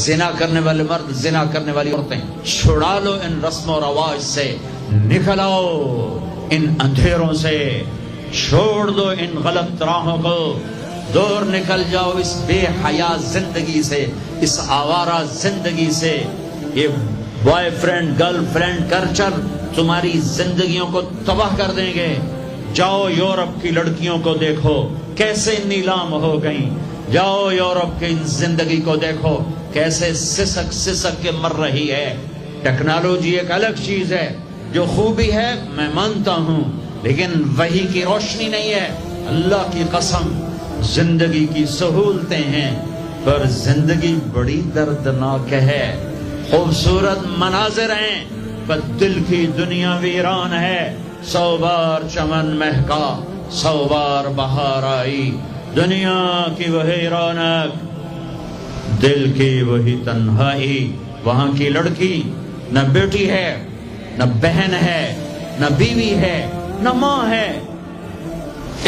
زنا کرنے والے مرد، زنا کرنے والی عورتیں، چھڑا لو ان رسم و رواج سے، نکل آؤ ان اندھیروں سے، چھوڑ دو ان غلط راہوں کو، دور نکل جاؤ اس بے حیا زندگی سے، اس آوارہ زندگی سے۔ یہ boy friend girl friend culture تمہاری زندگیوں کو تباہ کر دیں گے۔ جاؤ یورپ کی لڑکیوں کو دیکھو کیسے نیلام ہو گئیں، جاؤ یورپ کی زندگی کو دیکھو کیسے سسک سسک کے مر رہی ہے۔ ٹیکنالوجی ایک الگ چیز ہے، جو خوبی ہے میں مانتا ہوں، لیکن وحی کی روشنی نہیں ہے۔ اللہ کی قسم زندگی کی سہولتیں ہیں، پر زندگی بڑی دردناک ہے۔ خوبصورت مناظر ہیں پر دل کی دنیا ویران ہے۔ 100 بار چمن مہکا، 100 بار بہار آئی، دنیا کی وہی رونق، دل کی وہی تنہائی۔ وہاں کی لڑکی نہ بیٹی ہے، نہ بہن ہے، نہ بیوی ہے، نہ ماں ہے۔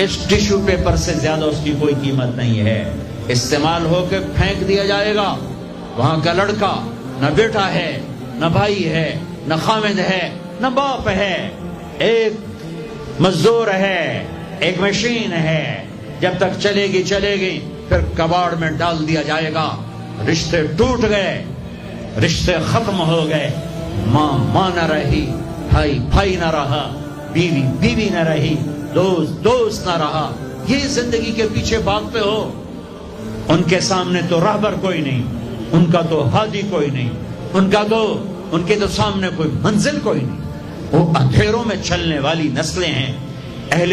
اس ٹیشو پیپر سے زیادہ اس کی کوئی قیمت نہیں ہے، استعمال ہو کے پھینک دیا جائے گا۔ وہاں کا لڑکا نہ بیٹا ہے، نہ بھائی ہے، نہ خامد ہے، نہ باپ ہے، ایک مزدور ہے، ایک مشین ہے۔ جب تک چلے گی پھر کباڑ میں ڈال دیا جائے گا۔ رشتے ٹوٹ گئے، رشتے ختم ہو گئے، ماں ماں نہ رہی، بھائی بھائی نہ رہا، بیوی بیوی نہ رہی، دوست دوست نہ رہا۔ یہ زندگی کے پیچھے بھاگتے ہو۔ ان کے سامنے تو راہبر کوئی نہیں، ان کا تو ہادی کوئی نہیں، ان کے تو سامنے کوئی منزل کوئی نہیں۔ وہ اندھیروں میں چلنے والی نسلیں ہیں۔ اہل